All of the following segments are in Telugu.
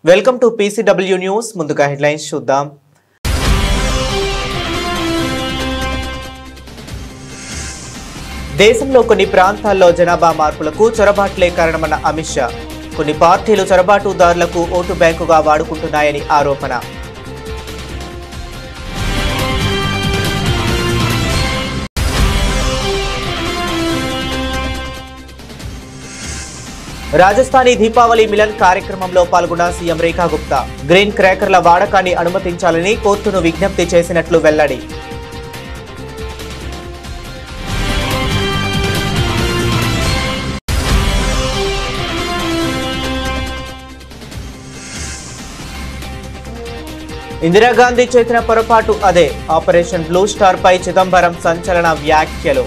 Welcome to PCW news. ముందుగా హెడ్లైన్స్ చూద్దాం. దేశంలో కొన్ని ప్రాంతాల్లో జనాభా మార్పులకు చొరబాట్లే కారణమన్న అమిత్ షా. కొన్ని పార్టీలు చొరబాటుదారులకు ఓటు బ్యాంకుగా వాడుకుంటున్నాయని ఆరోపణ. రాజస్థానీ దీపావళి మిలన్ కార్యక్రమంలో పాల్గొన్న సీఎం రేఖా గుప్తా గ్రీన్ క్రాకర్ల వాడకాన్ని అనుమతించాలని కోర్టును విజ్ఞప్తి చేసినట్లు వెల్లడి. ఇందిరాగాంధీ చేసిన పొరపాటు అదే. ఆపరేషన్ బ్లూ స్టార్ పై చిదంబరం సంచలన వ్యాఖ్యలు.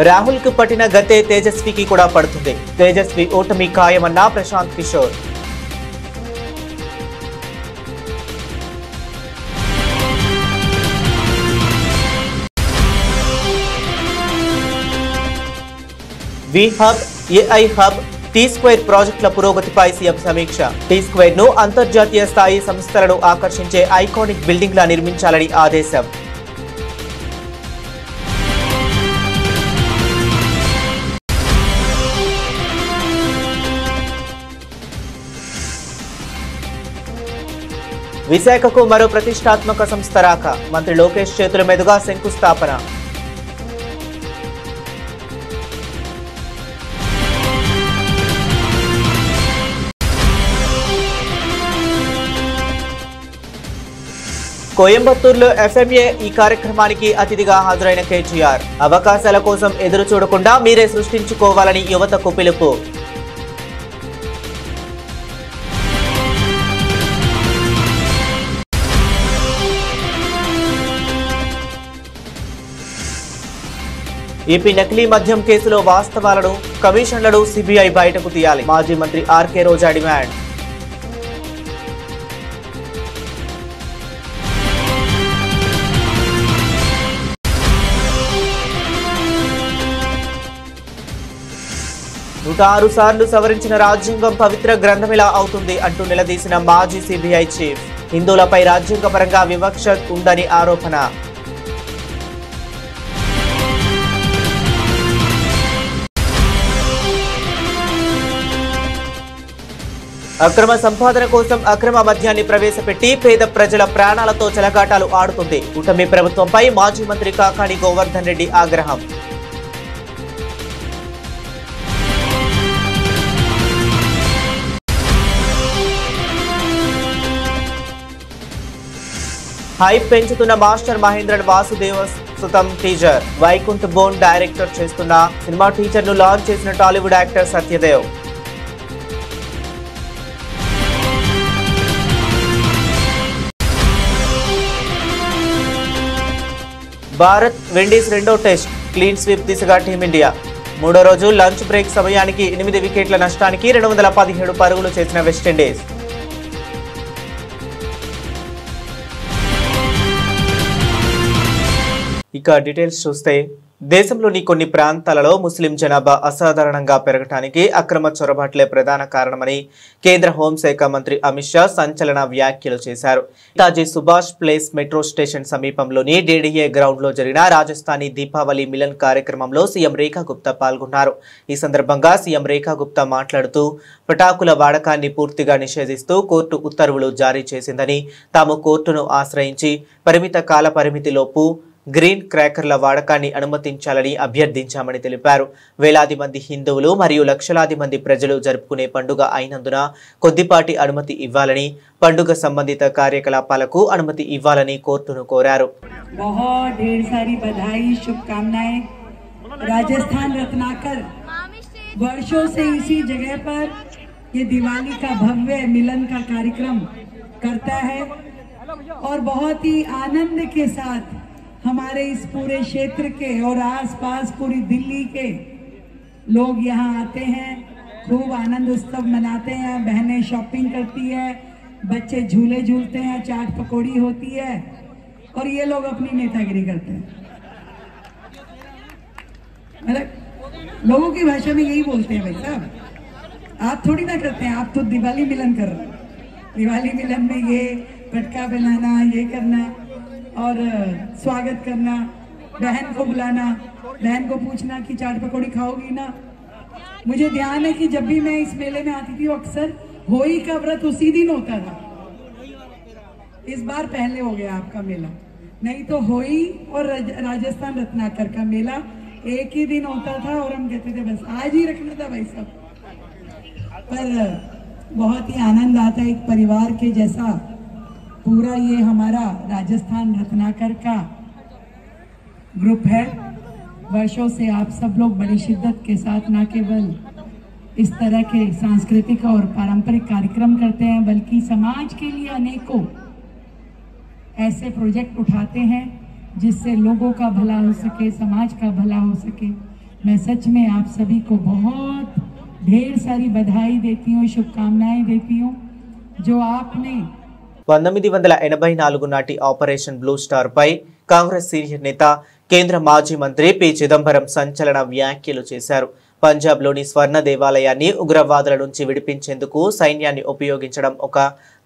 రాహుల్ కు పట్టిన గతే తేజస్వికి కూడా పడుతుంది. తేజస్వి ఓటమి ఖాయమన్న Prashant Kishor. V hub, AI hub, T-Square ప్రాజెక్టుల పురోగతిపై సీఎం సమీక్ష. T-Square ను అంతర్జాతీయ స్థాయి సంస్థలను ఆకర్షించే ఐకానిక్ బిల్డింగ్ లా నిర్మించాలని ఆదేశం. విశాఖకు మరో ప్రతిష్టాత్మక సంస్థ రాక. మంత్రి లోకేష్ చేతుల మీదుగా శంకుస్థాపన. కోయంబత్తూరులో FMA ఈ కార్యక్రమానికి అతిథిగా హాజరైన కేటీఆర్. అవకాశాల కోసం ఎదురు చూడకుండా మీరే సృష్టించుకోవాలని యువతకు పిలుపు. ఏపీ నకిలీ మద్యం కేసులో వాస్తవాలను, కమిషన్లను CBI బయటకు తీయాలి. మాజీ మంత్రి ఆర్కే రోజా డిమాండ్. నూట 6 సార్లు సవరించిన రాజ్యాంగం పవిత్ర గ్రంథమిలా అవుతుంది అంటూ నిలదీసిన మాజీ CBI చీఫ్. హిందువులపై రాజ్యాంగపరంగా వివక్ష ఉందని ఆరోపణ. అక్రమ సంపాదన కోసం అక్రమ మద్యాన్ని ప్రవేశపెట్టి పేద ప్రజల ప్రాణాలతో చెలగాటాలు ఆడుతుంది. కూటమి ప్రభుత్వంపై మాజీ మంత్రి కాకాణి గోవర్ధన్ రెడ్డి ఆగ్రహం. హైప్ పెంచుతున్న master Mahendran Vasudeva Sutham teaser. Vaikunth Bon director చేస్తున్న సినిమా టీజర్ ను లాంచ్ చేసిన టాలీవుడ్ యాక్టర్ సత్యదేవ్. భారత్ విండీస్ రెండో టెస్ట్ క్లీన్ స్వీప్ దిశగా టీమిండియా. మూడో రోజు లంచ్ బ్రేక్ సమయానికి 8 వికెట్ల నష్టానికి 217 పరుగులు చేసిన వెస్టిండీస్. ఇక డీటెయిల్స్ చూస్తే, దేశంలోని కొన్ని ప్రాంతాలలో ముస్లిం జనాభా అసాధారణంగా పెరగటానికి అక్రమ చొరబాట్లే ప్రధాన కారణమని కేంద్ర హోంశాఖ మంత్రి అమిత్ షా సంచలన వ్యాఖ్యలు చేశారు. Netaji Subhash place metro station సమీపంలోని DDA గ్రౌండ్ లో జరిగిన రాజస్థానీ దీపావళి మిలన్ కార్యక్రమంలో సీఎం రేఖా గుప్తా పాల్గొన్నారు. ఈ సందర్భంగా సీఎం రేఖా గుప్తా మాట్లాడుతూ పటాకుల వాడకాన్ని పూర్తిగా నిషేధిస్తూ కోర్టు ఉత్తర్వులు జారీ చేసిందని, తాము కోర్టును ఆశ్రయించి పరిమిత కాల పరిమితిలోపు గ్రీన్ క్రాకర్ల వాడకాన్ని అనుమతించాలని అభ్యర్థించామని తెలిపారు. వేలాది మంది హిందువులు మరియు లక్షలాది మంది ప్రజలు జరుపుకునే పండుగ అయినందున కొద్దిపాటి అనుమతి ఇవ్వాలని, పండుగ సంబంధిత కార్యకలాపాలకు అనుమతి ఇవ్వాలని కోర్టును కోరారు. राजस्थान रत्नाकर वर्षों से इसी जगह पर ये दिवाली का भव्य मिलन का कार्यक्रम करता है और बहुत ही आनंद के साथ हमारे इस पूरे क्षेत्र के और आसपास पूरी दिल्ली के लोग यहाँ आते हैं, खूब आनंद उत्सव मनाते हैं। बहनें शॉपिंग करती है, बच्चे झूले झूलते हैं, चाट पकौड़ी होती है और ये लोग अपनी नेतागिरी करते हैं। मतलब लोगों की भाषा में यही बोलते हैं भाई साहब, आप थोड़ी ना करते हैं, आप तो दिवाली मिलन कर रहे हैं। दिवाली मिलन में ये पटका बनाना, ये करना और स्वागत करना, बहन को बुलाना, बहन को पूछना कि चाट पकौड़ी खाओगी ना। मुझे ध्यान है कि जब भी मैं इस मेले में आती थी अक्सर होली का व्रत उसी दिन होता था। इस बार पहले हो गया आपका मेला, नहीं तो होली और राजस्थान रत्नाकर का मेला एक ही दिन होता था और हम कहते थे बस आज ही रखना था भाई साहब। पर बहुत ही आनंद आता है, एक परिवार के जैसा पूरा ये हमारा राजस्थान रत्नाकर का ग्रुप है। वर्षों से आप सब लोग बड़ी शिद्दत के साथ न केवल इस तरह के सांस्कृतिक और पारंपरिक कार्यक्रम करते हैं, बल्कि समाज के लिए अनेकों ऐसे प्रोजेक्ट उठाते हैं जिससे लोगों का भला हो सके, समाज का भला हो सके। मैं सच में आप सभी को बहुत ढेर सारी बधाई देती हूँ, शुभकामनाएं देती हूँ। जो आपने 1984 నాటి ఆపరేషన్ బ్లూ స్టార్ పై కాంగ్రెస్ సీనియర్ నేత కేంద్ర మాజీ మంత్రి పి చిదంబరం సంచలన వ్యాఖ్యలు చేశారు. పంజాబ్లోని స్వర్ణ దేవాలయాన్ని ఉగ్రవాదుల నుంచి విడిపించేందుకు సైన్యాన్ని ఉపయోగించడం ఒక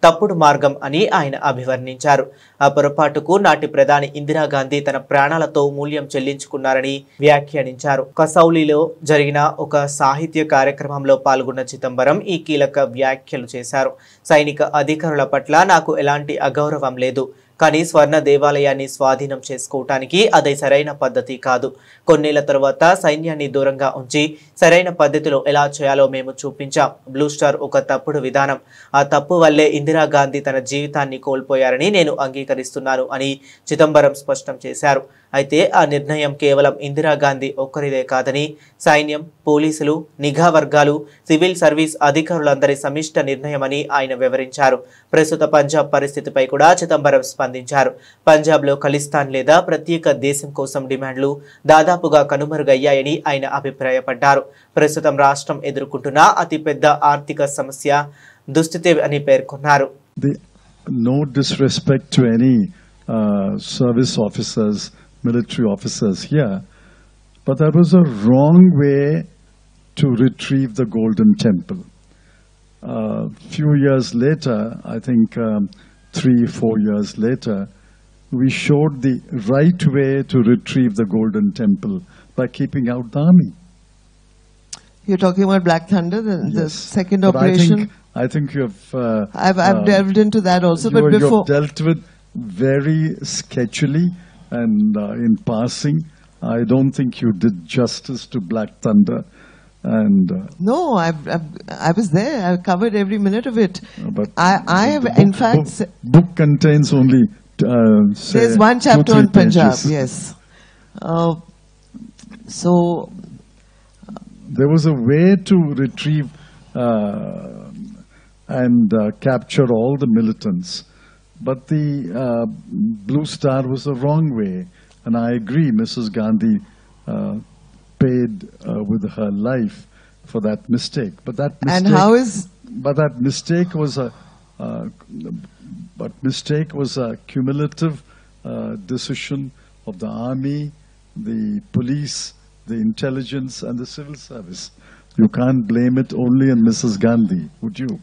తప్పుడు మార్గం అని ఆయన అభివర్ణించారు. ఆ పొరపాటుకు నాటి ప్రధాని ఇందిరాగాంధీ తన ప్రాణాలతో మూల్యం చెల్లించుకున్నారని వ్యాఖ్యానించారు. కసౌలీలో జరిగిన ఒక సాహిత్య కార్యక్రమంలో పాల్గొన్న చిదంబరం ఈ కీలక వ్యాఖ్యలు చేశారు. సైనిక అధికారుల పట్ల నాకు ఎలాంటి అగౌరవం లేదు, కానీ స్వర్ణ దేవాలయాన్ని స్వాధీనం చేసుకోవటానికి అదే సరైన పద్ధతి కాదు. కొన్నేళ్ల తర్వాత సైన్యాన్ని దూరంగా ఉంచి సరైన పద్ధతిలో ఎలా చేయాలో మేము చూపించాం. బ్లూ స్టార్ ఒక తప్పుడు విధానం. ఆ తప్పు వల్లే ఇందిరాగాంధీ తన జీవితాన్ని కోల్పోయారని నేను అంగీకరిస్తున్నాను అని చిదంబరం స్పష్టం చేశారు. అయితే ఆ నిర్ణయం కేవలం ఇందిరాగాంధీ ఒక్కరిదే కాదని సైన్యం, పోలీసులు, నిఘా వర్గాలు, సివిల్ సర్వీస్ అధికారులందరి సమిష్ట నిర్ణయమని ఆయన వివరించారు. ప్రస్తుత పంజాబ్ పరిస్థితిపై కూడా చిదంబరం స్పందించారు. పంజాబ్లో ఖలిస్తాన్ లేదా ప్రత్యేక దేశం కోసం డిమాండ్లు దాదాపుగా కనుమరుగయ్యాయని ఆయన అభిప్రాయపడ్డారు. ప్రస్తుతం రాష్ట్రం ఎదుర్కొంటున్న అతిపెద్ద ఆర్థిక సమస్య దుస్థితి అని పేర్కొన్నారు. No disrespect to any service officers, military officers here, but that was a wrong way to retrieve the Golden Temple. Few years later, I think 3-4 years later, we showed the right way to retrieve the Golden Temple by keeping out the army. You're talking about Black Thunder, the Yes. second But operation? I think you have... I've delved into that also, but you before... have dealt with very sketchily and in passing. I don't think you did justice to Black Thunder. And No, I was there. I covered every minute of it. but I have, in fact... book contains only say There's one chapter 2-3 on Punjab, pages. yes. So... There was a way to retrieve and capture all the militants. But the Blue Star was the wrong way. And I agree, Mrs. Gandhi paid with her life for that mistake. But that mistake, And how is... But that mistake was a cumulative decision of the army, the police, the intelligence and the civil service. You can't blame it only on Mrs. Gandhi, would you?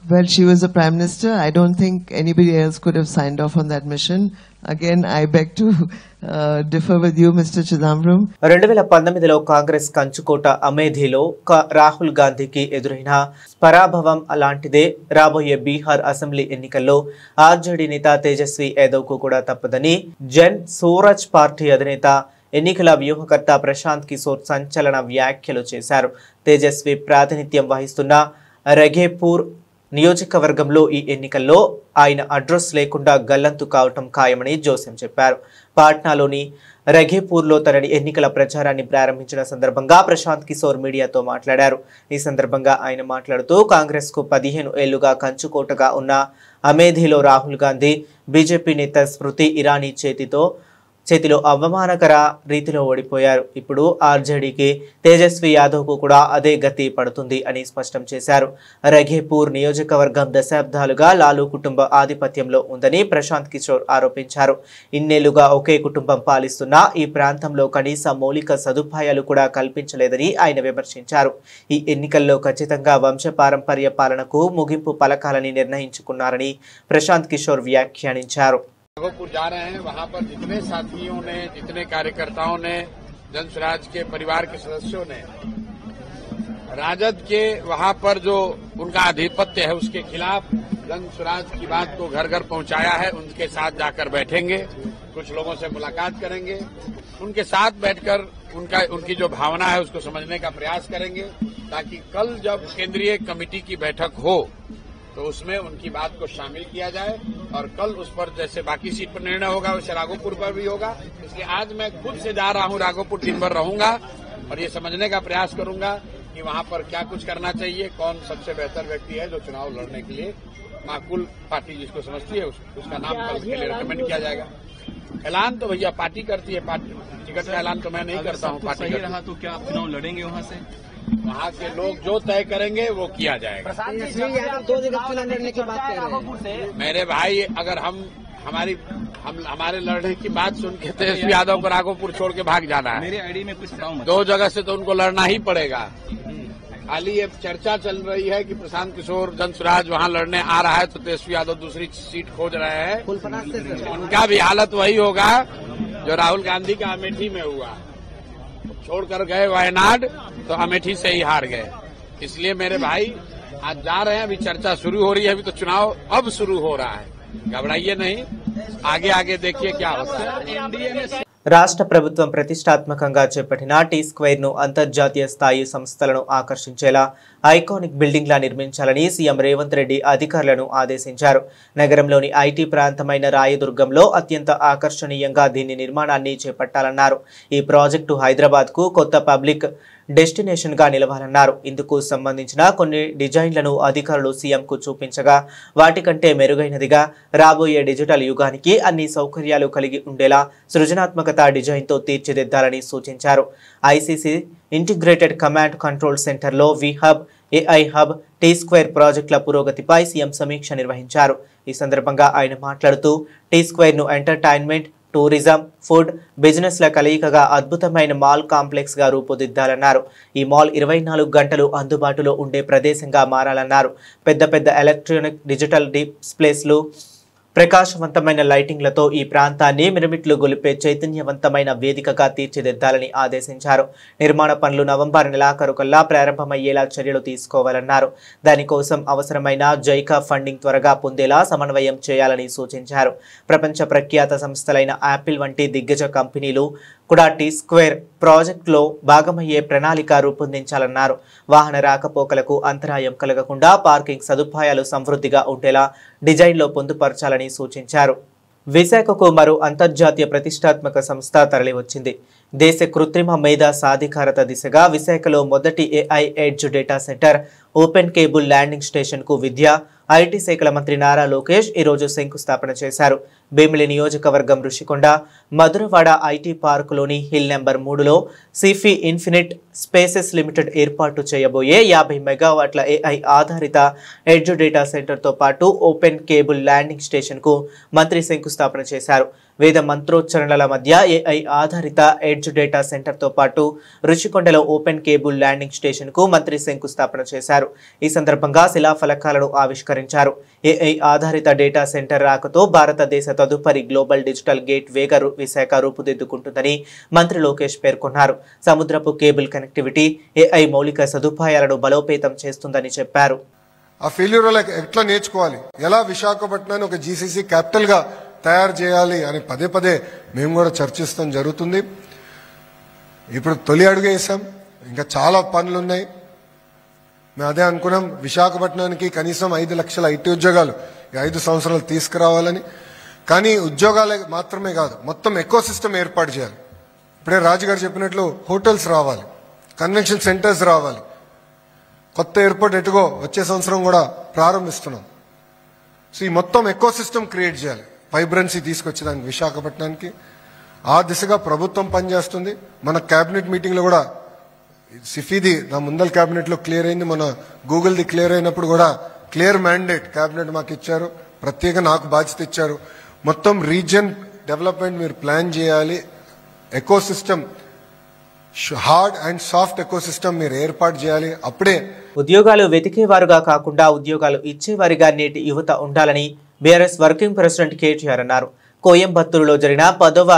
Well, she was the Prime Minister. I don't think anybody else could have signed off on that mission. Again, I beg to differ with you, Mr. Chidambaram. 2019లో Congress కంచుకోట అమేథీలో రాహుల్ గాంధీకి ఎదురైన పరాభవం అలాంటిదే రాబోయే బీహార్ అసెంబ్లీ ఎన్నికల్లో ఆర్జేడీ నేత తేజస్వి యాదవ్కు కూడా తప్పదని జన్ సూరజ్ పార్టీ అధినేత ఎన్నికల వ్యూహకర్త ప్రశాంత్ కిషోర్ సంచలన వ్యాఖ్యలు చేశారు. తేజస్వి ప్రాతినిధ్యం వహిస్తున్న రఘేపూర్ నియోజకవర్గంలో ఈ ఎన్నికల్లో ఆయన అడ్రస్ లేకుండా గల్లంతు కావటం ఖాయమని జోసెం చెప్పారు. పాట్నాలోని రఘేపూర్లో తన ఎన్నికల ప్రచారాన్ని ప్రారంభించిన సందర్భంగా ప్రశాంత్ కిషోర్ మీడియాతో మాట్లాడారు. ఈ సందర్భంగా ఆయన మాట్లాడుతూ కాంగ్రెస్కు 15 ఏళ్లుగా కంచుకోటగా ఉన్న అమేథీలో రాహుల్ గాంధీ, బీజేపీ నేత స్మృతి ఇరానీ చేతిలో అవమానకర రీతిలో ఓడిపోయారు. ఇప్పుడు ఆర్జేడీకి తేజస్వి యాదవ్కు కూడా అదే గతి పడుతుంది అని స్పష్టం చేశారు. రఘేపూర్ నియోజకవర్గం దశాబ్దాలుగా లాలూ కుటుంబ ఆధిపత్యంలో ఉందని ప్రశాంత్ కిషోర్ ఆరోపించారు. ఇన్నేళ్లుగా ఒకే కుటుంబం పాలిస్తున్న ఈ ప్రాంతంలో కనీస మౌలిక సదుపాయాలు కూడా కల్పించలేదని ఆయన విమర్శించారు. ఈ ఎన్నికల్లో ఖచ్చితంగా వంశపారంపర్య పాలనకు ముగింపు పలకాలని నిర్ణయించుకున్నారని ప్రశాంత్ కిషోర్ వ్యాఖ్యానించారు. राघोपुर जा रहे हैं, वहां पर जितने साथियों ने, जितने कार्यकर्ताओं ने, जन स्वराज के परिवार के सदस्यों ने राजद के वहां पर जो उनका आधिपत्य है उसके खिलाफ जन स्वराज की बात को घर घर पहुंचाया है, उनके साथ जाकर बैठेंगे, कुछ लोगों से मुलाकात करेंगे, उनके साथ बैठकर उनकी जो भावना है उसको समझने का प्रयास करेंगे, ताकि कल जब केंद्रीय कमेटी की बैठक हो तो उसमें उनकी बात को शामिल किया जाए और कल उस पर जैसे बाकी सीट पर निर्णय होगा वैसे राघोपुर पर भी होगा। इसलिए आज मैं खुद से जा रहा हूं, राघोपुर दिन भर रहूंगा और ये समझने का प्रयास करूंगा कि वहां पर क्या कुछ करना चाहिए, कौन सबसे बेहतर व्यक्ति है जो चुनाव लड़ने के लिए माकूल पार्टी जिसको समझती है उसका नाम कल के लिए रिकमेंड किया जाएगा। ऐलान तो भैया पार्टी करती है, पार्टी टिकट का ऐलान तो मैं नहीं करता हूँ। पार्टी रहा तो क्या आप चुनाव लड़ेंगे वहाँ से? वहाँ के लोग जो तय करेंगे वो किया जाएगा। 2 जगह चुनाव लड़ने की बात कर रहे हैं मेरे भाई, अगर हमारे लड़ने की बात सुन के तेजस्वी यादव को राघोपुर छोड़ के भाग जाना है। मेरे आईडी में कुछ 2 जगह से तो उनको लड़ना ही पड़ेगा। खाली ये चर्चा चल रही है कि प्रशांत किशोर जन स्वराज वहाँ लड़ने आ रहा है तो तेजस्वी यादव दूसरी सीट खोज रहे हैं। उनका भी हालत वही होगा जो राहुल गांधी का अमेठी में हुआ, छोड़कर गए वायनाड तो अमेठी से ही हार गए। इसलिए मेरे भाई आज जा रहे हैं, अभी चर्चा शुरू हो रही है, अभी तो चुनाव अब शुरू हो रहा है, घबराइए नहीं, आगे आगे देखिए क्या होता है। రాష్ట్ర ప్రభుత్వం ప్రతిష్టాత్మకంగా చేపట్టిన టీ స్క్వేర్ ను అంతర్జాతీయ స్థాయి సంస్థలను ఆకర్షించేలా ఐకానిక్ బిల్డింగ్ లా నిర్మించాలని సీఎం రేవంత్ రెడ్డి అధికారులను ఆదేశించారు. నగరంలోని ఐటీ ప్రాంతమైన రాయదుర్గంలో అత్యంత ఆకర్షణీయంగా దీని నిర్మాణాన్ని చేపట్టాలన్నారు. ఈ ప్రాజెక్టు హైదరాబాద్ కు కొత్త పబ్లిక్ డెస్టినేషన్ గా నిలవాలన్నారు. ఇందుకు సంబంధించిన కొన్ని డిజైన్లను అధికారులు సీఎంకు చూపించగా వాటికంటే మెరుగైనదిగా రాబోయే డిజిటల్ యుగానికి అన్ని సౌకర్యాలు కలిగి ఉండేలా సృజనాత్మకత డిజైన్తో తీర్చిదిద్దాలని సూచించారు. ఐసీసీ ఇంటిగ్రేటెడ్ కమాండ్ కంట్రోల్ సెంటర్లో V hub, AI hub, T square ప్రాజెక్టుల పురోగతిపై సీఎం సమీక్ష నిర్వహించారు. ఈ సందర్భంగా ఆయన మాట్లాడుతూ టీ స్క్వేర్ ను ఎంటర్టైన్మెంట్, టూరిజం, ఫుడ్, బిజినెస్ల కలయికగా అద్భుతమైన మాల్ కాంప్లెక్స్ గా రూపుదిద్దాలన్నారు. ఈ మాల్ 24 గంటలు అందుబాటులో ఉండే ప్రదేశంగా మారాలన్నారు. పెద్ద పెద్ద ఎలక్ట్రానిక్ డిజిటల్ డిస్ప్లేస్లు, ప్రకాశవంతమైన లైటింగ్లతో ఈ ప్రాంతాన్ని మిరుమిట్లు గొలిపే చైతన్యవంతమైన వేదికగా తీర్చిదిద్దాలని ఆదేశించారు. నిర్మాణ పనులు నవంబర్ నెలాఖరుకల్లా ప్రారంభమయ్యేలా చర్యలు తీసుకోవాలన్నారు. దానికోసం అవసరమైన జైకా ఫండింగ్ త్వరగా పొందేలా సమన్వయం చేయాలని సూచించారు. ప్రపంచ ప్రఖ్యాత సంస్థలైన యాపిల్ వంటి దిగ్గజ కంపెనీలు కూడా టీ స్క్వేర్ ప్రాజెక్టులో భాగమయ్యే ప్రణాళిక రూపొందించాలన్నారు. వాహన రాకపోకలకు అంతరాయం కలగకుండా పార్కింగ్ సదుపాయాలు సమృద్ధిగా ఉండేలా డిజైన్లో పొందుపరచాలని సూచించారు. విశాఖకు మరో అంతర్జాతీయ ప్రతిష్టాత్మక సంస్థ తరలివచ్చింది. దేశ కృత్రిమ మేధా సాధికారత దిశగా విశాఖలో మొదటి AI edge data centre, open cable landing station కు విద్య, ఐటీ శాఖల మంత్రి నారా లోకేష్ ఈరోజు శంకుస్థాపన చేశారు. భీమిలి నియోజకవర్గం రుషికొండ, మధురవాడ ఐటీ పార్కులోని హిల్ నెంబర్ 3లో సిఫీ ఇన్ఫినిట్ స్పేసెస్ లిమిటెడ్ ఏర్పాటు చేయబోయే 50 మెగావాట్ల ఏఐ ఆధారిత ఎడ్జ్ డేటా సెంటర్తో పాటు ఓపెన్ కేబుల్ ల్యాండింగ్ స్టేషన్కు మంత్రి శంకుస్థాపన చేశారు. వేద మంత్రోచ్చరణల మధ్య ఏఐ ఆధారిత ఎడ్జ్ డేటా సెంటర్తో పాటు రుషికొండలో ఓపెన్ కేబుల్ ల్యాండింగ్ స్టేషన్కు మంత్రి శంకుస్థాపన చేశారు. ఈ సందర్భంగా శిలాఫలకాలను ఆవిష్కరించారు. ఏఐ ఆధారిత డేటా సెంటర్ రాకతో భారతదేశ తదుపరి గ్లోబల్ డిజిటల్ గేట్ వేగా విశాఖ రూపుదిద్దుకుంటుందని మంత్రి లోకేష్ పేర్కొన్నారు. సముద్రపు కేబుల్ కనెక్టివిటీ ఏఐ మౌలిక సదుపాయాలను బలోపేతం చేస్తుందని చెప్పారు. ఆ ఫెయిల్యూర్ ఎట్లా నేర్చుకోవాలి, ఎలా విశాఖపట్నాన్ని ఒక జీసీసీ క్యాపిటల్ గా తయారు చేయాలి అని పదే పదే మేము కూడా చర్చిస్తాం జరుగుతుంది. ఇప్పుడు తొలి అడుగు వేసాం, ఇంకా చాలా పనులు ఉన్నాయి. మేము అదే అనుకున్నాం, విశాఖపట్నానికి కనీసం 5 లక్షల ఐటీ ఉద్యోగాలు 5 సంవత్సరాలు తీసుకురావాలని. కానీ ఉద్యోగాలే మాత్రమే కాదు, మొత్తం ఎకో సిస్టమ్ ఏర్పాటు చేయాలి. ఇప్పుడే రాజుగారు చెప్పినట్లు హోటల్స్ రావాలి, కన్వెన్షన్ సెంటర్స్ రావాలి, కొత్త ఎయిర్పోర్ట్ ఎటుగో వచ్చే సంవత్సరం కూడా ప్రారంభిస్తున్నాం. సో ఈ మొత్తం ఎకో సిస్టమ్ క్రియేట్ చేయాలి, వైబ్రెన్సీ తీసుకొచ్చేదానికి విశాఖపట్నానికి. ఆ దిశగా ప్రభుత్వం పనిచేస్తుంది. మన కేబినెట్ మీటింగ్ లో కూడా సిఫీది నా ముందల కేబినెట్ లో క్లియర్ అయింది, మన గూగుల్ది క్లియర్ అయినప్పుడు కూడా క్లియర్ మ్యాండేట్ కేబినెట్ మాకు ఇచ్చారు, ప్రత్యేక నాకు బాధ్యత ఇచ్చారు. మొత్తం రీజియన్ డెవలప్మెంట్ మీరు ప్లాన్ చేయాలి, ecosystem hard and soft ecosystem మీరు ఏర్పాటు చేయాలి. అప్పుడే ఉద్యోగాలు వెతికేవారుగా కాకుండా ఉద్యోగాలు ఇచ్చేవారిగా నేటి యువత ఉండాలని బీఆర్ఎస్ వర్కింగ్ ప్రెసిడెంట్ కేటీఆర్ అన్నారు. కోయంబత్తూరులో జరిగిన 10వ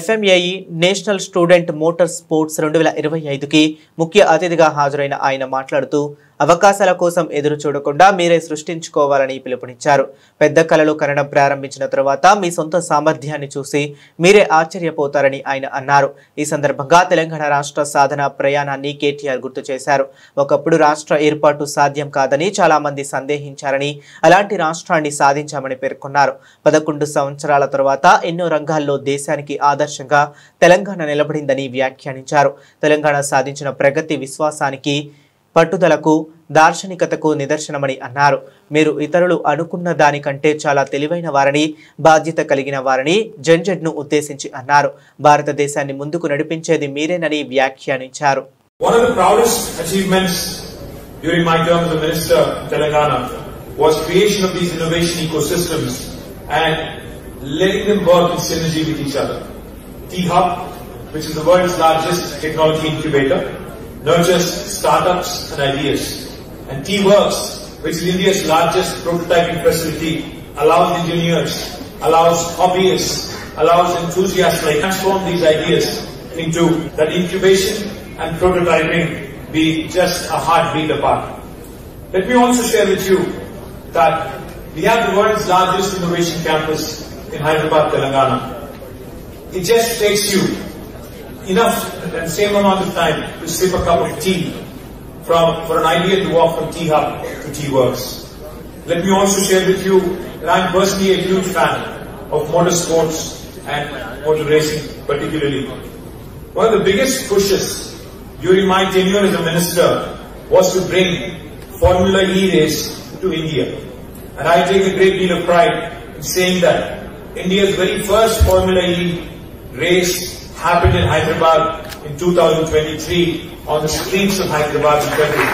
FMAE national student motor sports 2025కి ముఖ్య అతిథిగా హాజరైన ఆయన మాట్లాడుతూ అవకాశాల కోసం ఎదురు చూడకుండా మీరే సృష్టించుకోవాలని పిలుపునిచ్చారు. పెద్ద కలలు కనడం ప్రారంభించిన తర్వాత మీ సొంత సామర్థ్యాన్ని చూసి మీరే ఆశ్చర్యపోతారని ఆయన అన్నారు. ఈ సందర్భంగా తెలంగాణ రాష్ట్ర సాధన ప్రయాణాన్ని కేటీఆర్ గుర్తు చేశారు. ఒకప్పుడు రాష్ట్ర ఏర్పాటు సాధ్యం కాదని చాలా మంది సందేహించారని, అలాంటి రాష్ట్రాన్ని సాధించామని పేర్కొన్నారు. 11 సంవత్సరాల తర్వాత ఎన్నో రంగాల్లో దేశానికి ఆదర్శంగా తెలంగాణ నిలబడిందని వ్యాఖ్యానించారు. తెలంగాణ సాధించిన ప్రగతి విశ్వాసానికి, పట్టుదలకు, దార్శనికతకు నిదర్శనమని అన్నారు. మీరు ఇతరులు అనుకున్న దానికంటే చాలా తెలివైన వారని, బాధ్యత కలిగిన వారని జెన్జెడ్ను ఉద్దేశించి అన్నారు. భారతదేశాన్ని ముందుకు నడిపించేది మీరేనని వ్యాఖ్యానించారు. One of the proudest achievements during my term as a minister in Telangana was creation of these innovation ecosystems and letting them work in synergy with each other. T-Hub, which is the world's largest technology incubator, nurtures startups and ideas. And T-Works, which is India's largest prototyping facility, allows engineers, allows hobbyists, allows enthusiasts to transform these ideas into that incubation and prototyping be just a heartbeat apart. Let me also share with you that we have the world's largest innovation campus in Hyderabad, Telangana. It just takes you enough and same amount of time to sip a cup of tea for an idea to walk from T-Hub to T-Works. Let me also share with you that I am personally a huge fan of motorsports and motor racing particularly. One of the biggest pushes during my tenure as a minister was to bring Formula E race to India. And I take a great deal of pride in saying that India's very first Formula E race happened in Hyderabad in 2023 on the streets of Hyderabad in February.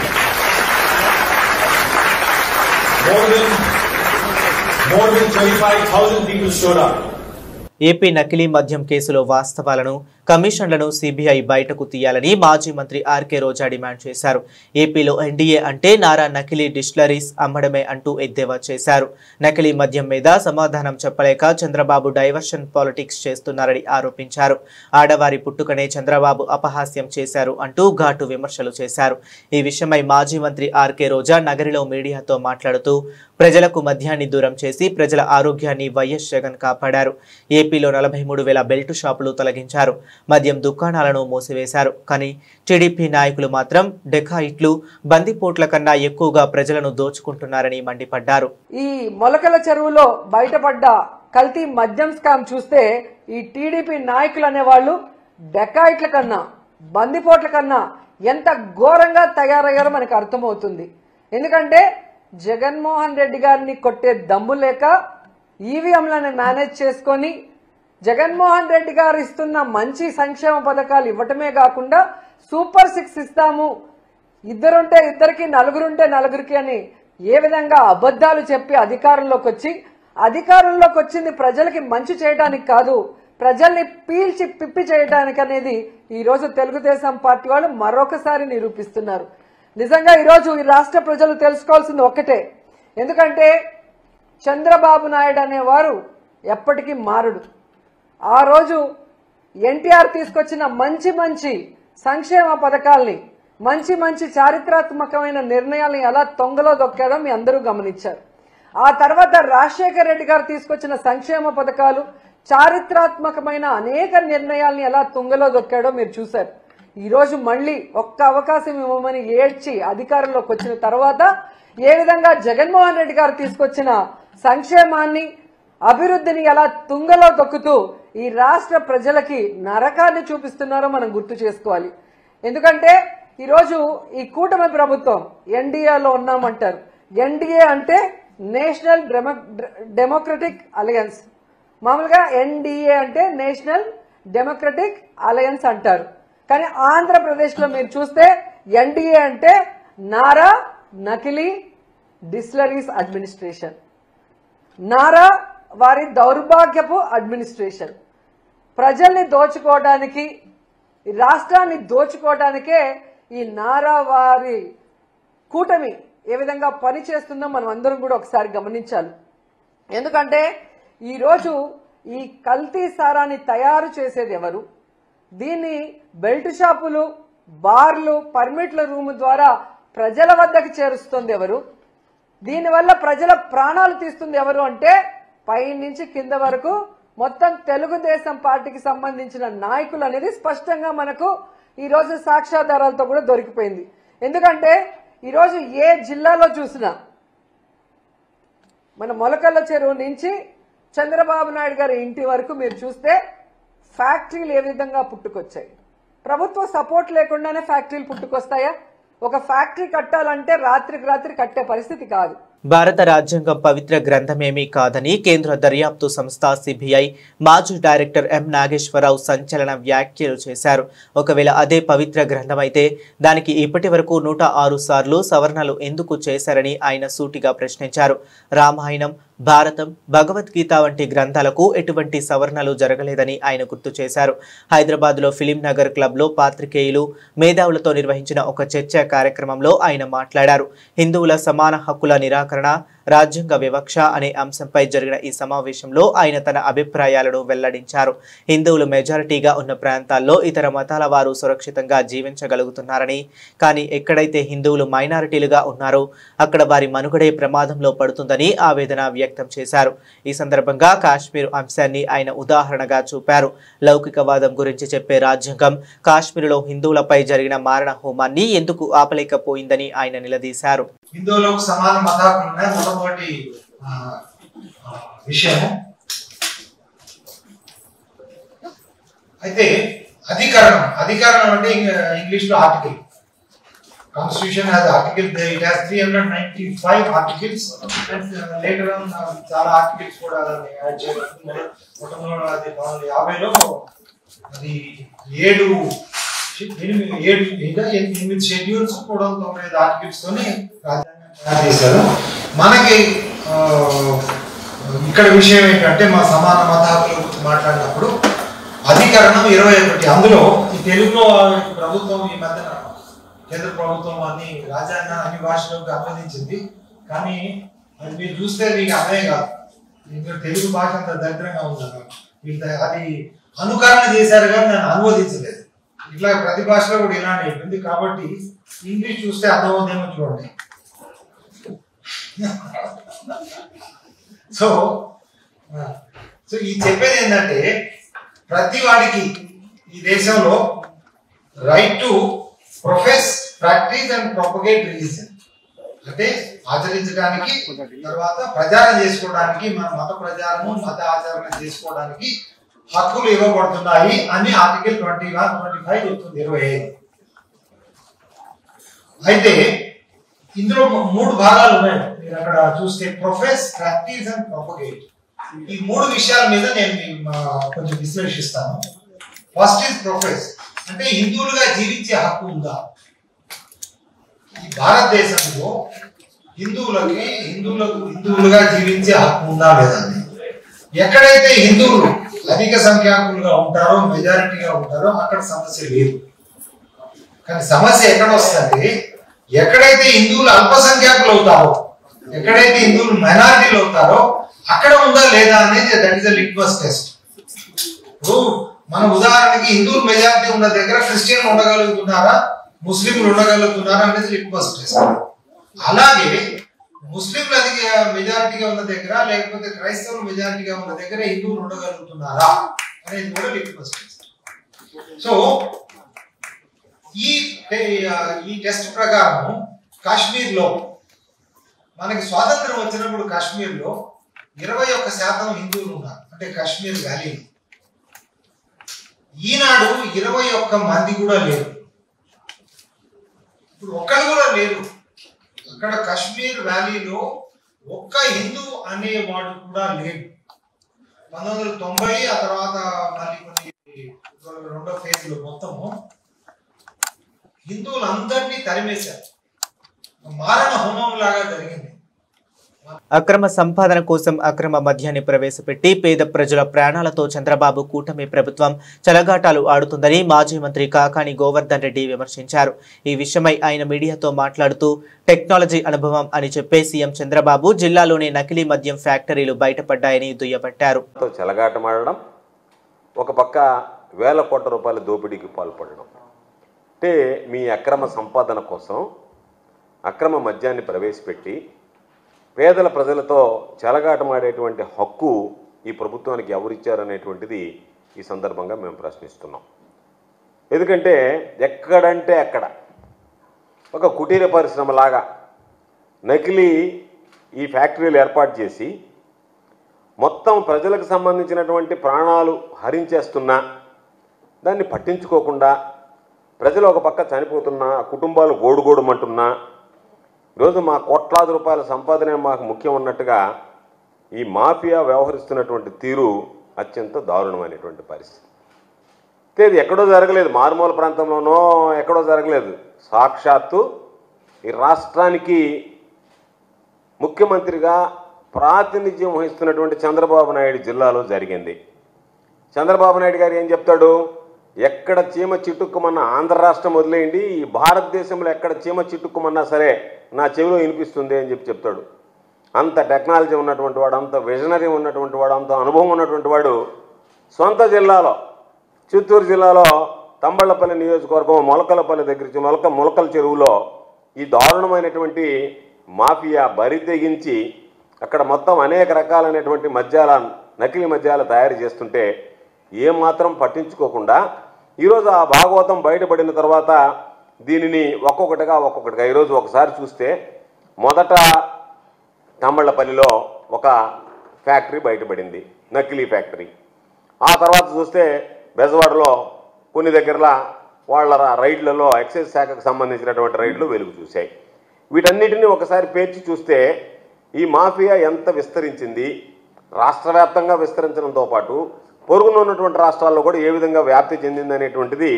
More than 25,000 people showed up. AP నకిలీ మద్యం కేసులో వాస్తవాలను, కమిషన్లను సిబిఐ బయటకు తీయాలని మాజీ మంత్రి ఆర్కే రోజా డిమాండ్ చేశారు. ఏపీలో ఎన్డీఏ అంటే నారా నకిలీ డిస్టిలరీస్ అమ్మడమే అంటూ ఎద్దేవా చేశారు. నకిలీ మద్యం మీద సమాధానం చెప్పలేక చంద్రబాబు డైవర్షన్ పాలిటిక్స్ చేస్తున్నారని ఆరోపించారు. ఆడవారి పుట్టుకనే చంద్రబాబు అపహాస్యం చేశారు అంటూ ఘాటు విమర్శలు చేశారు. ఈ విషయమై మాజీ మంత్రి ఆర్కే రోజా నగరిలో మీడియాతో మాట్లాడుతూ ప్రజలకు మద్యాన్ని దూరం చేసి ప్రజల ఆరోగ్యాన్ని వైఎస్ జగన్ కాపాడారు. ఏపీలో 43,000 బెల్ట్ షాపులు తొలగించారు. మద్యం దుకాణాలను మూసివేశారు. కానీ టీడీపీ నాయకులు మాత్రం డెకాయిట్లు, బందిపోట్ల కన్నా ఎక్కువగా ప్రజలను దోచుకుంటున్నారని మండిపడ్డారు. ఈ మొలకల చెరువులో బయటపడ్డ కల్తీ మద్యం స్కామ్ చూస్తే ఈ టీడీపీ నాయకులు అనేవాళ్ళు డెకాయిట్ల కన్నా, బందిపోట్ల కన్నా ఎంత ఘోరంగా తయారయ్యారో మనకు అర్థమవుతుంది. ఎందుకంటే జగన్మోహన్ రెడ్డి గారిని కొట్టే దమ్ము లేక ఈవీఎంలను మేనేజ్ చేసుకొని జగన్మోహన్ రెడ్డి గారు ఇస్తున్న మంచి సంక్షేమ పథకాలు ఇవ్వటమే కాకుండా సూపర్ 6 ఇస్తాము, ఇద్దరుంటే ఇద్దరికి, నలుగురుంటే నలుగురికి అని ఏ విధంగా అబద్ధాలు చెప్పి అధికారంలోకి వచ్చింది ప్రజలకి మంచి చేయడానికి కాదు, ప్రజల్ని పీల్చి పిప్పి చేయడానికి అనేది ఈ రోజు తెలుగుదేశం పార్టీ వాళ్ళు మరొకసారి నిరూపిస్తున్నారు. నిజంగా ఈరోజు ఈ రాష్ట్ర ప్రజలు తెలుసుకోవాల్సింది ఒక్కటే. ఎందుకంటే చంద్రబాబు నాయుడు అనేవారు ఎప్పటికీ మారడు. ఆ రోజు ఎన్టీఆర్ తీసుకొచ్చిన మంచి మంచి సంక్షేమ పథకాల్ని, మంచి మంచి చారిత్రాత్మకమైన నిర్ణయాల్ని ఎలా తొంగలో దొక్కారో మీ అందరూ గమనించారు. ఆ తర్వాత రాజశేఖర రెడ్డి గారు తీసుకొచ్చిన సంక్షేమ పథకాలు, చారిత్రాత్మకమైన అనేక నిర్ణయాల్ని ఎలా తుంగలో దొక్కాడో మీరు చూశారు. ఈ రోజు మళ్లీ ఒక్క అవకాశం ఇవ్వమని ఏడ్చి అధికారంలోకి వచ్చిన తర్వాత ఏ విధంగా జగన్మోహన్ రెడ్డి గారు తీసుకొచ్చిన సంక్షేమాన్ని, అభివృద్ధిని ఎలా తుంగలో దొక్కుతూ ఈ రాష్ట్ర ప్రజలకి నరకాన్ని చూపిస్తున్నారో మనం గుర్తు చేసుకోవాలి. ఎందుకంటే ఈరోజు ఈ కూటమి ప్రభుత్వం ఎన్డీఏలో ఉన్నామంటారు. ఎన్డీఏ అంటే నేషనల్ డెమోక్రటిక్ అలయన్స్. మామూలుగా ఎన్డీఏ అంటే నేషనల్ డెమోక్రటిక్ అలయన్స్ అంటారు. కానీ ఆంధ్రప్రదేశ్లో మీరు చూస్తే ఎన్డీఏ అంటే నారా నకిలీ డిస్టిలరీస్ అడ్మినిస్ట్రేషన్, నారా వారి దౌర్భాగ్యపు అడ్మినిస్ట్రేషన్. ప్రజల్ని దోచుకోవడానికి, రాష్ట్రాన్ని దోచుకోవడానికే ఈ నారా వారి కూటమి ఏ విధంగా పనిచేస్తుందో మనం అందరం కూడా ఒకసారి గమనించాలి. ఎందుకంటే ఈరోజు ఈ కల్తీ సారాన్ని తయారు చేసేది ఎవరు, దీన్ని బెల్ట్ షాపులు, బార్లు, పర్మిట్ల రూమ్ ద్వారా ప్రజల వద్దకు చేరుస్తుంది ఎవరు, దీనివల్ల ప్రజల ప్రాణాలు తీస్తుంది ఎవరు అంటే పై నుంచి కింద వరకు మొత్తం తెలుగుదేశం పార్టీకి సంబంధించిన నాయకులు అనేది స్పష్టంగా మనకు ఈరోజు సాక్ష్యాధారాలతో కూడా దొరికిపోయింది. ఎందుకంటే ఈరోజు ఏ జిల్లాలో చూసినా మన మొలకల్ల చెరువు నుంచి చంద్రబాబు నాయుడు గారి ఇంటి వరకు మీరు చూస్తే ఫ్యాక్టరీలు ఏ విధంగా పుట్టుకొచ్చాయి. ప్రభుత్వ సపోర్ట్ లేకుండానే ఫ్యాక్టరీలు పుట్టుకొస్తాయా? ఒక ఫ్యాక్టరీ కట్టాలంటే రాత్రికి రాత్రి కట్టే పరిస్థితి కాదు. భారత రాజ్యాంగం పవిత్ర గ్రంథమేమీ కాదని కేంద్ర దర్యాప్తు సంస్థ సిబిఐ మాజీ డైరెక్టర్ ఎం నాగేశ్వరరావు సంచలన వ్యాఖ్యలు చేశారు. ఒకవేళ అదే పవిత్ర గ్రంథమైతే దానికి ఇప్పటి వరకు 106 సార్లు సవరణలు ఎందుకు చేశారని ఆయన సూటిగా ప్రశ్నించారు. రామాయణం, భారతం, భగవద్గీత వంటి గ్రంథాలకు ఎటువంటి సవరణలు జరగలేదని ఆయన గుర్తు చేశారు. హైదరాబాద్లో ఫిలిం నగర్ క్లబ్లో పాత్రికేయులు, మేధావులతో నిర్వహించిన ఒక చర్చా కార్యక్రమంలో ఆయన మాట్లాడారు. హిందువుల సమాన హక్కుల నిరాకరణ, రాజ్యాంగ వివక్ష అనే అంశంపై జరిగిన ఈ సమావేశంలో ఆయన తన అభిప్రాయాలను వెల్లడించారు. హిందువులు మెజారిటీగా ఉన్న ప్రాంతాల్లో ఇతర మతాల వారు సురక్షితంగా జీవించగలుగుతున్నారని, కానీ ఎక్కడైతే హిందువులు మైనారిటీలుగా ఉన్నారో అక్కడ వారి మనుగడే ప్రమాదంలో పడుతుందని ఆవేదన వ్యక్తం చేశారు. ఈ సందర్భంగా కాశ్మీర్ అంశాన్ని ఆయన ఉదాహరణగా చూపారు. లౌకికవాదం గురించి చెప్పే రాజ్యాంగం కాశ్మీర్లో హిందువులపై జరిగిన మారణ హోమాన్ని ఎందుకు ఆపలేకపోయిందని ఆయన నిలదీశారు. హిందువులకు సమాన మతాలు ఉన్నాయి. మొట్టమొదటి విషయం అయితే అధికరణం అంటే ఇంగ్లీష్ లో article. Constitution has article, it has 395 articles and later on చాలా ఆర్టికల్స్ కూడా యాడ్ చేయబడింది. మొట్టమొదటి 1950లో అది 8 షెడ్యూల్స్ కూడా 9 ఆర్టికల్స్ తోని రాజ్యాంగం తయారు చేశారు. మనకి ఇక్కడ విషయం ఏంటంటే మా సమాన మతాల గురించి మాట్లాడినప్పుడు అధికరణం 21. అందులో ఈ తెలుగులో ప్రభుత్వం ఈ మధ్యన కేంద్ర ప్రభుత్వం రాజ్యాంగాన్ని అన్ని భాషలకు అనువదించింది. కానీ అది మీరు చూస్తే మీకు అర్థమే కాదు. తెలుగు భాష అంత దరిద్రంగా ఉంది. అది అనుకరణ చేశారు కానీ దాన్ని అనువదించలేదు. ఇట్లా ప్రతి భాషలో కూడా ఇలానే ఉంటుంది. కాబట్టి ఇంగ్లీష్ చూస్తే అర్థమవుతుందేమో చూడండి. సో ఈ చెప్పేది ఏంటంటే ప్రతి వాడికి ఈ దేశంలో right to profess, practice and propagate religion అంటే ఆచరించడానికి, తర్వాత ప్రచారం చేసుకోవడానికి, మన మత ప్రచారము, మత ఆచరణ చేసుకోవడానికి హక్కులు ఇవ్వబడుతున్నాయి అని ఆర్టికల్ 21, 25 చెప్తుంది. 25 అయితే ఇందులో 3 భాగాలు ఉన్నాయి. మీరు అక్కడ చూస్తే ప్రొఫెస్, ప్రాక్టీస్ అండ్ ప్రొపగేట్. ఈ 3 విషయాల మీద నేను కొంచెం విశ్లేషిస్తాను. ఫస్ట్ ఇస్ ప్రొఫెస్ అంటే హిందువులుగా జీవించే హక్కు ఉందా? ఈ భారతదేశంలో హిందువులుగా జీవించే హక్కు ఉందా లేదా? ఎక్కడైతే హిందువులు అధిక సంఖ్యాకులుగా ఉంటారో, మెజారిటీగా ఉంటారో అక్కడ సమస్య లేదు. కానీ సమస్య ఎక్కడ వస్తుంది? ఎక్కడైతే హిందువులు అల్పసంఖ్యాకులు అవుతారో, ఎక్కడైతే హిందువులు మైనారిటీలు అవుతారో అక్కడ ఉందా లేదా అనేది that is the litmus test. మన ఉదాహరణకి హిందువులు మెజారిటీ ఉన్న దగ్గర క్రిస్టియన్లు ఉండగలుగుతున్నారా, ముస్లింలు ఉండగలుగుతున్నారా అనేది లిట్మస్ టెస్ట్. అలాగే ముస్లింలు అధిక మెజారిటీగా ఉన్న దగ్గర, లేకపోతే క్రైస్తవులు మెజారిటీగా ఉన్న దగ్గర హిందువులు ఉండగలుగుతున్నారా అనేది కూడా లిట్మస్ టెస్ట్. సో ఈ టెస్ట్ ప్రకారం కాశ్మీర్లో మనకి స్వాతంత్రం వచ్చినప్పుడు కాశ్మీర్లో 21% హిందువులు ఉన్నారు. అంటే కాశ్మీర్ వ్యాలీ. ఈనాడు 21 మంది కూడా లేరు. ఇప్పుడు ఒక్కరు కూడా లేరు. అక్కడ కాశ్మీర్ వ్యాలీలో ఒక్క హిందూ అనేవాడు కూడా లేడు. 1990 ఆ తర్వాత మళ్ళీ కొన్ని రెండో ఫేజ్ లో మొత్తము హిందువులందరినీ తరిమేశారు. మారణ హోమం లాగా జరిగింది. అక్రమ సంపాదన కోసం అక్రమ మద్యాన్ని ప్రవేశపెట్టి పేద ప్రజల ప్రాణాలతో చంద్రబాబు కూటమి ప్రభుత్వం చెలగాటాలు ఆడుతుందని మాజీ మంత్రి కాకాని గోవర్ధన్ రెడ్డి విమర్శించారు. ఈ విషయమై ఆయన మీడియాతో మాట్లాడుతూ టెక్నాలజీ అనుభవం అని చెప్పే సీఎం చంద్రబాబు జిల్లాలోని నకిలీ మద్యం ఫ్యాక్టరీలు బయటపడ్డాయని దుయ్యబట్టారు. చెలగాటమాడడం, ఒక పక్క వేల కోట్ల రూపాయల దోపిడీకి పాల్పడడం, అంటే మీ అక్రమ సంపాదన కోసం అక్రమ మద్యాన్ని ప్రవేశపెట్టి పేదల ప్రజలతో చెలగాటమాడేటువంటి హక్కు ఈ ప్రభుత్వానికి ఎవరిచ్చారనేటువంటిది ఈ సందర్భంగా మేము ప్రశ్నిస్తున్నాం. ఎందుకంటే ఎక్కడంటే అక్కడ ఒక కుటీర పరిశ్రమలాగా నకిలీ ఈ ఫ్యాక్టరీలు ఏర్పాటు చేసి మొత్తం ప్రజలకు సంబంధించినటువంటి ప్రాణాలు హరించేస్తున్నా దాన్ని పట్టించుకోకుండా ప్రజలు ఒక పక్క చనిపోతున్నా, కుటుంబాలు గోడుగోడుమంటున్నా, ఈరోజు మా కోట్లాది రూపాయల సంపాదనే మాకు ముఖ్యం ఉన్నట్టుగా ఈ మాఫియా వ్యవహరిస్తున్నటువంటి తీరు అత్యంత దారుణమైనటువంటి పరిస్థితి. ఇది ఎక్కడో జరగలేదు, మారుమూల ప్రాంతంలోనో ఎక్కడో జరగలేదు. సాక్షాత్తు ఈ రాష్ట్రానికి ముఖ్యమంత్రిగా ప్రాతినిధ్యం వహిస్తున్నటువంటి చంద్రబాబు నాయుడు జిల్లాలో జరిగింది. చంద్రబాబు నాయుడు గారు ఏం చెప్తాడు? ఎక్కడ చీమ చిట్టుక్కుమన్నా, ఆంధ్ర రాష్ట్రం వదిలేయండి, ఈ భారతదేశంలో ఎక్కడ చీమ చిట్టుక్కుమన్నా సరే నా చెవిలో వినిపిస్తుంది అని చెప్తాడు. అంత టెక్నాలజీ ఉన్నటువంటి వాడు, అంత విజనరీ ఉన్నటువంటి వాడు, అంత అనుభవం ఉన్నటువంటి వాడు సొంత జిల్లాలో, చిత్తూరు జిల్లాలో తంబళ్లపల్లి నియోజకవర్గం మొలకలపల్లి దగ్గర మొలకల చెరువులో ఈ దారుణమైనటువంటి మాఫియా బరి తెగించి అక్కడ మొత్తం అనేక రకాలైనటువంటి నకిలీ మద్యాలు తయారు చేస్తుంటే ఏమాత్రం పట్టించుకోకుండా ఈరోజు ఆ భాగవతం బయటపడిన తర్వాత దీనిని ఒక్కొక్కటిగా ఈరోజు ఒకసారి చూస్తే మొదట తంబళ్లపల్లిలో ఒక ఫ్యాక్టరీ బయటపడింది, నకిలీ ఫ్యాక్టరీ. ఆ తర్వాత చూస్తే బెజవాడలో కొన్ని దగ్గరలో వాళ్ళ రైడ్లలో ఎక్సైజ్ శాఖకు సంబంధించినటువంటి రైడ్లు వెలుగు చూశాయి. వీటన్నిటిని ఒకసారి పేర్చి చూస్తే ఈ మాఫియా ఎంత విస్తరించింది, రాష్ట్ర వ్యాప్తంగా విస్తరించడంతో పాటు పొరుగున ఉన్నటువంటి రాష్ట్రాల్లో కూడా ఏ విధంగా వ్యాప్తి చెందింది అనేటువంటిది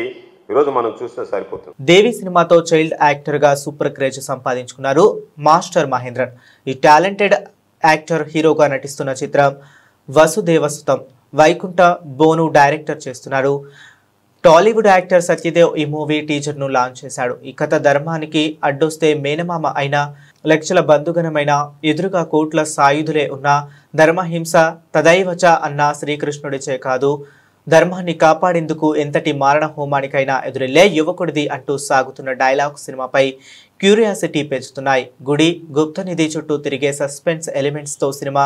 ఈరోజు మనం చూస్తే సరిపోతుంది. దేవి సినిమాతో చైల్డ్ యాక్టర్ గా సూపర్ క్రేజ్ సంపాదించుకున్నారు మాస్టర్ మహేంద్రన్. ఈ టాలెంటెడ్ యాక్టర్ హీరోగా నటిస్తున్న చిత్రం వసుదేవసుతం వైకుంఠ బోను డైరెక్టర్ చేస్తున్నారు. టాలీవుడ్ యాక్టర్ సత్యదేవ్ ఈ మూవీ టీజర్ ను లాంచ్ చేశాడు. ఈ కథ ధర్మానికి అడ్డొస్తే మేనమామ అయిన, లక్షల బంధుగణమైన, ఎదురుగా కోట్ల సాయుధులే ఉన్న, ధర్మహింస తదైవచ అన్న శ్రీకృష్ణుడిచే కాదు, ధర్మాన్ని కాపాడేందుకు ఎంతటి మారణ హోమానికైనా ఎదురెళ్లే యువకుడిది అంటూ సాగుతున్న డైలాగ్ సినిమాపై క్యూరియాసిటీ పెంచుతున్నాయి. గుడి, గుప్తనిధి చుట్టూ తిరిగే సస్పెన్స్ ఎలిమెంట్స్ తో సినిమా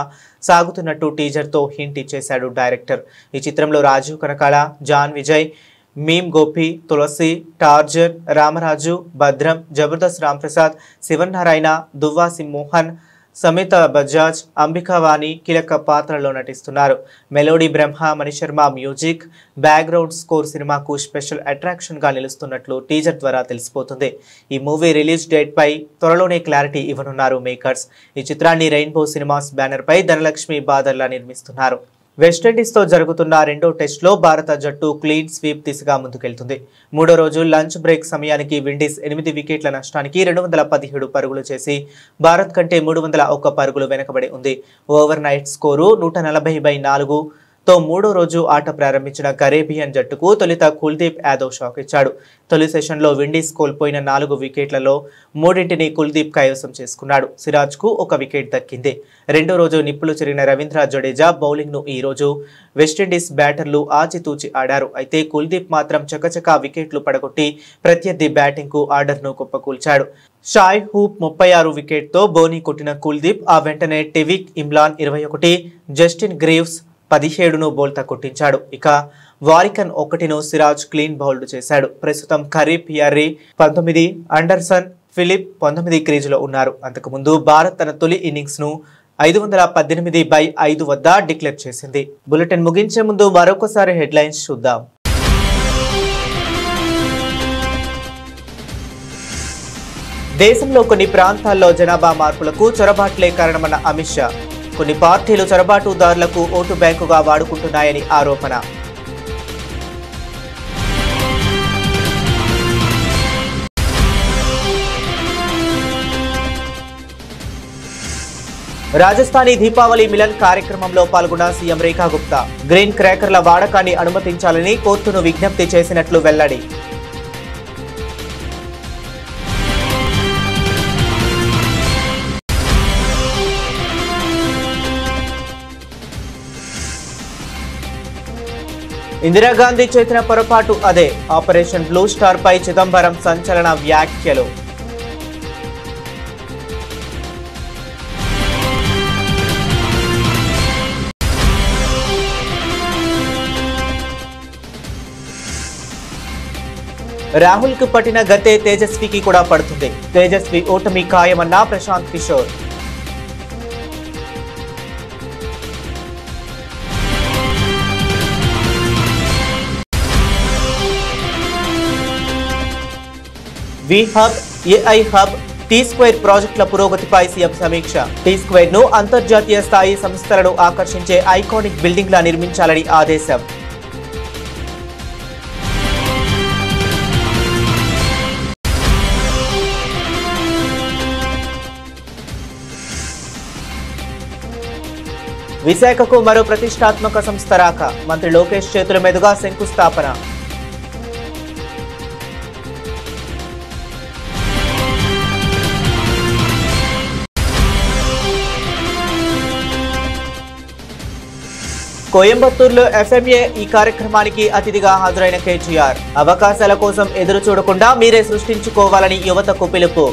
సాగుతున్నట్టు టీజర్ తో హింట్ ఇచ్చేశాడు డైరెక్టర్. ఈ చిత్రంలో రాజీవ్ కనకాల, జాన్ విజయ్, మీమ్ గోపి, తులసి, టార్జర్, రామరాజు, భద్రం, జబర్దస్త్ రాంప్రసాద్, శివనారాయణ, దువ్వాసి మోహన్, సమిత బజాజ్, అంబికావాణి కీలక పాత్రలో నటిస్తున్నారు. మెలోడీ బ్రహ్మ మణిశర్మ మ్యూజిక్, బ్యాక్గ్రౌండ్ స్కోర్ సినిమాకు స్పెషల్ అట్రాక్షన్ గా నిలుస్తున్నట్లు టీజర్ ద్వారా తెలిసిపోతుంది. ఈ మూవీ రిలీజ్ డేట్ పై త్వరలోనే క్లారిటీ ఇవ్వనున్నారు మేకర్స్. ఈ చిత్రాన్ని రెయిన్బో సినిమాస్ బ్యానర్ పై ధనలక్ష్మి బాదర్లా నిర్మిస్తున్నారు. వెస్టిండీస్తో జరుగుతున్న రెండో టెస్ట్లో భారత జట్టు క్లీన్ స్వీప్ దిశగా ముందుకెళ్తుంది. మూడో రోజు లంచ్ బ్రేక్ సమయానికి విండీస్ 8 వికెట్ల నష్టానికి 217 పరుగులు చేసి భారత్ కంటే 301 పరుగులు వెనకబడి ఉంది. ఓవర్ నైట్ స్కోరు 140/4 తో మూడో రోజు ఆట ప్రారంభించిన కరేబియన్ జట్టుకు తొలుత కుల్దీప్ యాదవ్ షాక్ ఇచ్చాడు. తొలి సెషన్లో విండీస్ కోల్పోయిన 4 వికెట్లలో 3ని కుల్దీప్ కైవసం చేసుకున్నాడు. సిరాజ్కు 1 వికెట్ దక్కింది. రెండో రోజు నిప్పులు చెరిగిన రవీంద్ర జడేజా బౌలింగ్ను ఈ రోజు వెస్టిండీస్ బ్యాటర్లు ఆచితూచి ఆడారు. అయితే కుల్దీప్ మాత్రం చకచకా వికెట్లు పడగొట్టి ప్రత్యర్థి బ్యాటింగ్కు ఆర్డర్ను కుప్పకూల్చాడు. షాయ్ హూప్ 36 వికెట్తో బోనీ కొట్టిన కుల్దీప్ ఆ వెంటనే టెవిక్ ఇమ్రాన్ 21, జస్టిన్ గ్రీవ్స్ 17ను బోల్తా కొట్టించాడు. ఇక వారికన్ 1ను సిరాజ్ క్లీన్ బౌల్డ్ చేశాడు. ప్రస్తుతం ఖరీఫ్ యారీ 19, అండర్సన్, ఫిలిప్ 19 క్రీజులో ఉన్నారు. అంతకుముందు భారత్ తన తొలి ఇన్నింగ్స్ ను 518/5 వద్ద డిక్లేర్ చేసింది. బులెటిన్ ముగించే ముందు మరొకసారి హెడ్లైన్స్ చూద్దాం. దేశంలో కొన్ని ప్రాంతాల్లో జనాభా మార్పులకు చొరబాట్లే కారణమన్న అమిత్ షా. కొన్ని పార్టీలు చొరబాటుదారులకు ఓటు బ్యాంకుగా వాడుకుంటున్నాయని ఆరోపణ. రాజస్థానీ దీపావళి మిలన్ కార్యక్రమంలో పాల్గొన్న సీఎం రేఖా గుప్తా గ్రీన్ క్రాకర్ల వాడకాన్ని అనుమతించాలని కోర్టును విజ్ఞప్తి చేసినట్లు వెల్లడి. ఇందిరాగాంధీ చేసిన పొరపాటు అదే, ఆపరేషన్ బ్లూ స్టార్ పై చిదంబరం సంచలన వ్యాఖ్యలు. రాహుల్ కు పట్టిన గతే తేజస్వికి కూడా పడుతుంది. తేజస్వి ఓటమి ఖాయమన్న Prashant Kishor. V hub, AI hub, T square ప్రాజెక్టుల పురోగతిపై సీఎం సమీక్ష. టీ స్క్వేర్ ను అంతర్జాతీయ స్థాయి సంస్థలను ఆకర్షించే ఐకానిక్ బిల్డింగ్ లా నిర్మించాలని ఆదేశం. విశాఖకు మరో ప్రతిష్టాత్మక సంస్థ రాక, మంత్రి లోకేష్ చేతుల మీదుగా శంకుస్థాపన. కోయంబత్తూరులో ఎఫ్ఎంఏ ఈ కార్యక్రమానికి అతిథిగా హాజరైన కేటీఆర్ అవకాశాల కోసం ఎదురు చూడకుండా మీరే సృష్టించుకోవాలని యువతకు పిలుపు.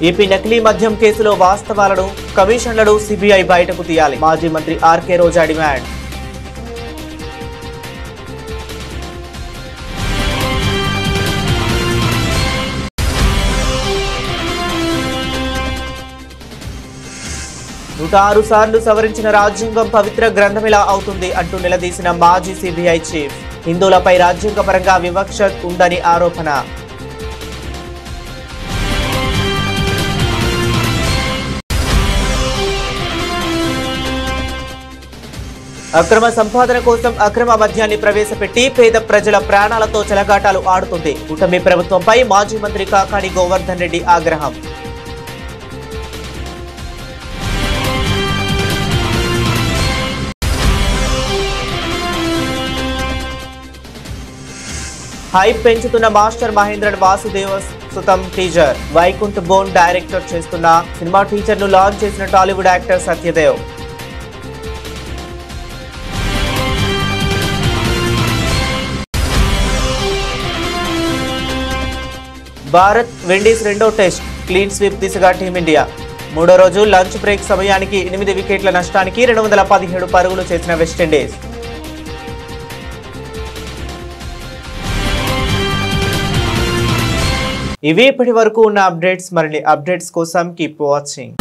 ఏపీ నకిలీ మద్యం కేసులో వాస్తవాలను, కమిషన్లను సిబిఐ బయటకు తీయాలి. మాజీ మంత్రి ఆర్కే రోజా డిమాండ్. నూట 6 సార్లు సవరించిన రాజ్యాంగం పవిత్ర గ్రంథమిలా అవుతుంది అంటూ నిలదీసిన మాజీ సిబిఐ చీఫ్. హిందువులపై రాజ్యాంగపరంగా వివక్ష ఉందని ఆరోపణ. అక్రమ సంపాదన కోసం అక్రమ మద్యాన్ని ప్రవేశపెట్టి పేద ప్రజల ప్రాణాలతో చెలగాటాలు ఆడుతుంది. కూటమి ప్రభుత్వంపై మాజీ మంత్రి కాకాణి గోవర్ధన్ రెడ్డి ఆగ్రహం. హైప్ పెంచుతున్న master Mahendran Vasudeva Sutham teaser. Vaikunth Bon director చేస్తున్న సినిమా టీజర్ ను లాంచ్ చేసిన టాలీవుడ్ యాక్టర్ సత్యదేవ్. భారత్ విండీస్ రెండో టెస్ట్ క్లీన్ స్వీప్ దిశగా టీమిండియా. మూడో రోజు లంచ్ బ్రేక్ సమయానికి 8 వికెట్ల నష్టానికి 217 పరుగులు చేసిన వెస్టిండీస్. ఇవి ఇప్పటి వరకు ఉన్న అప్డేట్స్. మరిన్ని అప్డేట్స్ కోసం కీప్ వాచింగ్.